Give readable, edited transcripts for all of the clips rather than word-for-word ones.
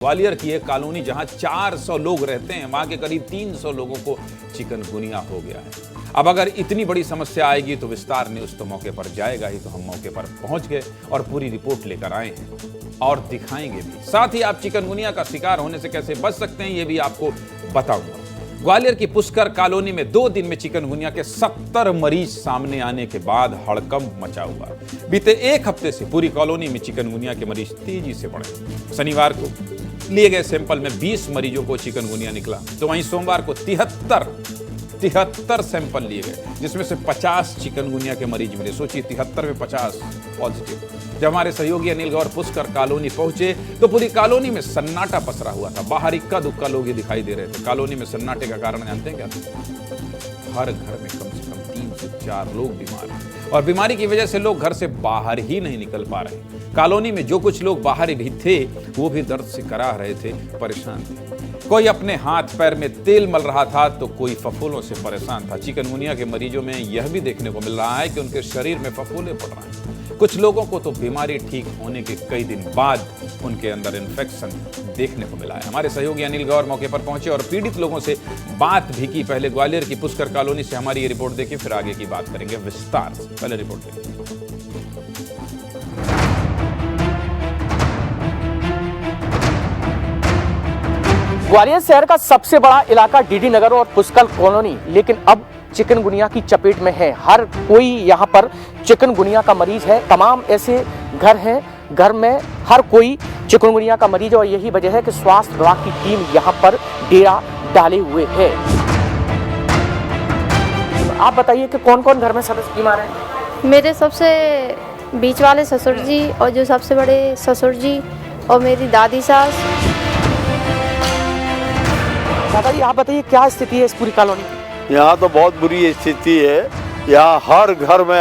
ग्वालियर की एक कॉलोनी जहां 400 लोग रहते हैं, वहां के करीब 300 लोगों को चिकनगुनिया हो गया है। अब अगर इतनी बड़ी समस्या आएगी तो विस्तार न्यूज़ तो मौके पर जाएगा ही। तो हम मौके पर पहुंच गए और पूरी रिपोर्ट लेकर आए हैं और दिखाएंगे भी। साथ ही आप चिकनगुनिया का शिकार होने से कैसे बच सकते हैं ये भी आपको बताऊंगा। ग्वालियर की पुष्कर कॉलोनी में 2 दिन में चिकनगुनिया के 70 मरीज सामने आने के बाद हड़कंप मचा हुआ। बीते 1 हफ्ते से पूरी कॉलोनी में चिकनगुनिया के मरीज तेजी से बढ़े। शनिवार को लिए गए सैंपल में 20 मरीजों को चिकनगुनिया निकला, तो वहीं सोमवार को 73 सैंपल लिए गए, जिसमें से 50 चिकनगुनिया के मरीज मिले। सोचिए 73 में 50 पॉजिटिव। जब हमारे सहयोगी अनिल गौर पुष्कर कॉलोनी पहुंचे तो पूरी कॉलोनी में सन्नाटा पसरा हुआ था। बाहर इक्का दुक्का लोग ही दिखाई दे रहे थे। कॉलोनी में सन्नाटे का कारण जानते हैं क्या? हर घर में कम से कम 3 से 4 लोग बीमार हैं और बीमारी की वजह से लोग घर से बाहर ही नहीं निकल पा रहे। कॉलोनी में जो कुछ लोग बाहर भी थे वो भी दर्द से कराह रहे थे, परेशान थे। कोई अपने हाथ पैर में तेल मल रहा था तो कोई फफूंदों से परेशान था। चिकनगुनिया के मरीजों में यह भी देखने को मिल रहा है कि उनके शरीर में फफूंदे पड़ रहे हैं। कुछ लोगों को तो बीमारी ठीक होने के कई दिन बाद उनके अंदर इन्फेक्शन देखने को मिला है। हमारे सहयोगी अनिल गौर मौके पर पहुंचे और पीड़ित लोगों से बात भी की। पहले ग्वालियर की पुष्कर कॉलोनी से हमारी ये रिपोर्ट देखिए, फिर आगे की बात करेंगे विस्तार से। पहले रिपोर्ट देखिए। ग्वालियर शहर का सबसे बड़ा इलाका डीडी नगर और पुष्कर कॉलोनी लेकिन अब चिकनगुनिया की चपेट में है। हर कोई यहाँ पर चिकनगुनिया का मरीज है। तमाम ऐसे घर हैं, घर में हर कोई चिकनगुनिया का मरीज है और यही वजह है कि स्वास्थ्य विभाग की टीम यहाँ पर डेरा डाले हुए है। आप बताइए कि कौन कौन घर में सदस्य बीमार हैं? मेरे सबसे बीच वाले ससुर जी और जो सबसे बड़े ससुर जी और मेरी दादी सास। दादा जी आप बताइए क्या स्थिति है इस पूरी कॉलोनी की? यहाँ तो बहुत बुरी स्थिति है। यहाँ हर घर में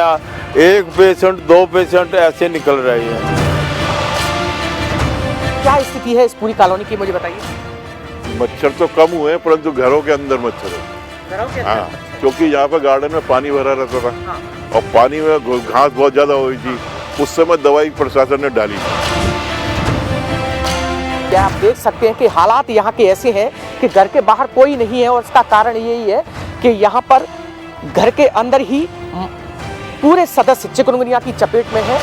1 पेशेंट 2 पेशेंट ऐसे निकल रहे हैं। क्या स्थिति है इस पूरी कॉलोनी की मुझे बताइए। मच्छर तो कम हुए हैं परंतु घरों के अंदर मच्छर है। हाँ, क्योंकि यहाँ पे गार्डन में पानी भरा रहता था। हाँ। और पानी में घास बहुत ज्यादा हुई थी, उस समय दवाई प्रशासन ने डाली। क्या आप देख सकते हैं कि हालात यहाँ के ऐसे हैं कि घर के बाहर कोई नहीं है और इसका कारण यही है कि यहाँ पर घर के अंदर ही पूरे सदस्य चिकनगुनिया की चपेट में है।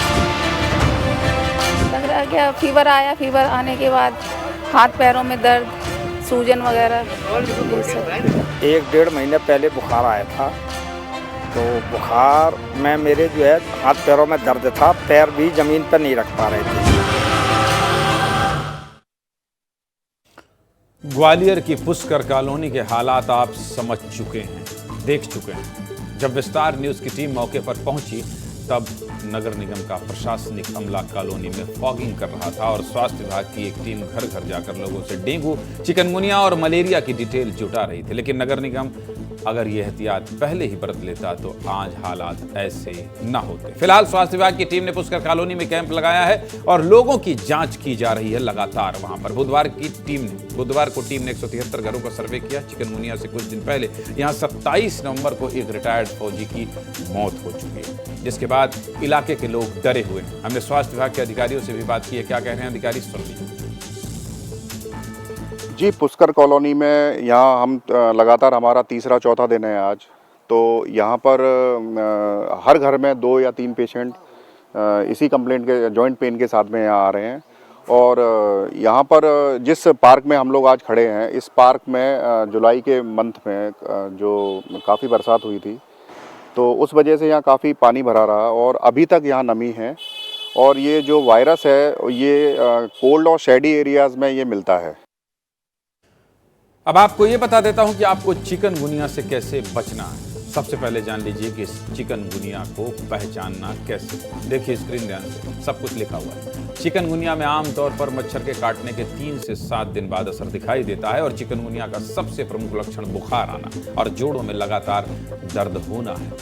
लग रहा है क्या फीवर आया, फीवर आने के बाद हाथ पैरों में दर्द, सूजन वगैरह। 1-1.5 महीने पहले बुखार आया था, तो बुखार में मेरे जो है हाथ पैरों में दर्द था, पैर भी जमीन पर नहीं रख पा रहे थे। ग्वालियर की पुष्कर कॉलोनी के हालात आप समझ चुके हैं, देख चुके हैं। जब विस्तार न्यूज़ की टीम मौके पर पहुंची तब नगर निगम का प्रशासनिक अमला कॉलोनी में फॉगिंग कर रहा था और स्वास्थ्य विभाग की एक टीम घर घर जाकर लोगों से डेंगू, चिकनगुनिया और मलेरिया की डिटेल जुटा रही थी। लेकिन नगर निगम अगर ये एहतियात पहले ही बरत लेता तो आज हालात ऐसे न होते। फिलहाल स्वास्थ्य विभाग की टीम ने पुष्कर कॉलोनी में कैंप लगाया है और लोगों की जांच की जा रही है लगातार वहां पर। बुधवार को टीम ने 173 घरों का सर्वे किया। चिकनगुनिया से कुछ दिन पहले यहां 27 नवंबर को एक रिटायर्ड फौजी की मौत हो चुकी है, जिसके बाद इलाके के लोग डरे हुए हैं। हमने स्वास्थ्य विभाग के अधिकारियों से भी बात की है, क्या कह रहे हैं अधिकारी सुन लीजिए। जी, पुष्कर कॉलोनी में यहाँ हम लगातार हमारा 3रा-4था दिन है आज। तो यहाँ पर हर घर में 2 या 3 पेशेंट इसी कंप्लेंट के जॉइंट पेन के साथ में यहाँ आ रहे हैं। और यहाँ पर जिस पार्क में हम लोग आज खड़े हैं, इस पार्क में जुलाई के मंथ में जो काफ़ी बरसात हुई थी तो उस वजह से यहाँ काफ़ी पानी भरा रहा और अभी तक यहाँ नमी है। और ये जो वायरस है ये कोल्ड और शेडी एरियाज़ में ये मिलता है। अब आपको ये बता देता हूं कि आपको चिकनगुनिया से कैसे बचना है। सबसे पहले जान लीजिए कि इस चिकनगुनिया को पहचानना कैसे। देखिए स्क्रीन ध्यान से, सब कुछ लिखा हुआ है। चिकनगुनिया में आमतौर पर मच्छर के काटने के 3 से 7 दिन बाद असर दिखाई देता है और चिकनगुनिया का सबसे प्रमुख लक्षण बुखार आना और जोड़ों में लगातार दर्द होना है।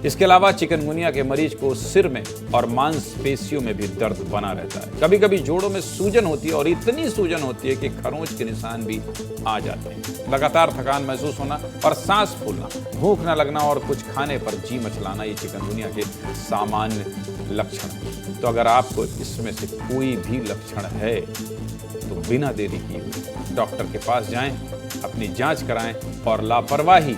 इसके अलावा चिकनगुनिया के मरीज को सिर में और मांसपेशियों में भी दर्द बना रहता है। कभी कभी जोड़ों में सूजन होती है और इतनी सूजन होती है कि खरोंच के निशान भी आ जाते हैं। लगातार थकान महसूस होना और सांस फूलना, भूख न लगना और कुछ खाने पर जी मचलाना ये चिकनगुनिया के सामान्य लक्षण हैं। तो अगर आपको इसमें से कोई भी लक्षण है तो बिना देरी किए डॉक्टर के पास जाएं, अपनी जांच कराएं और लापरवाही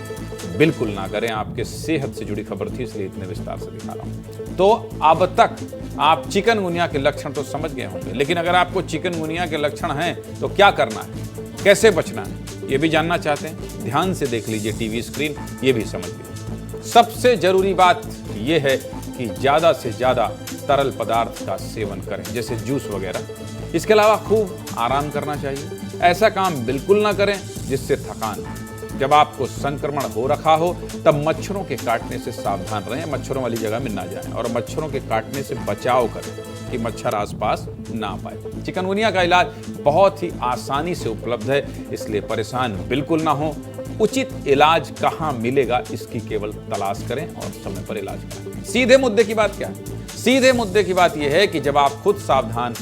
बिल्कुल ना करें। आपके सेहत से जुड़ी खबर थी, इसलिए इतने विस्तार से दिखा रहा हूं। तो अब तक आप चिकनगुनिया के लक्षण तो समझ गए होंगे, लेकिन अगर आपको चिकनगुनिया के लक्षण हैं तो क्या करना है, कैसे बचना है, ये भी जानना चाहते हैं? ध्यान से देख लीजिए टीवी स्क्रीन, ये भी समझ लीजिए। सबसे जरूरी बात यह है कि ज्यादा से ज्यादा तरल पदार्थ का सेवन करें, जैसे जूस वगैरह। इसके अलावा खूब आराम करना चाहिए। ऐसा काम बिल्कुल ना करें जिससे थकान हो। जब आपको संक्रमण हो रखा हो तब मच्छरों के काटने से सावधान रहें, मच्छरों वाली जगह में ना जाएं और मच्छरों के काटने से बचाव करें कि मच्छर आसपास ना पाए। चिकनगुनिया का इलाज बहुत ही आसानी से उपलब्ध है, इसलिए परेशान बिल्कुल ना हो। उचित इलाज कहाँ मिलेगा इसकी केवल तलाश करें और समय पर इलाज करें। सीधे मुद्दे की बात क्या है? सीधे मुद्दे की बात यह है कि जब आप खुद सावधान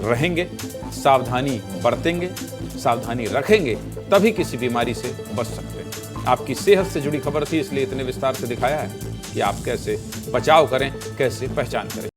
रहेंगे, सावधानी बरतेंगे, सावधानी रखेंगे, तभी किसी बीमारी से बच सकते हैं। आपकी सेहत से जुड़ी खबर थी, इसलिए इतने विस्तार से दिखाया है कि आप कैसे बचाव करें, कैसे पहचान करें।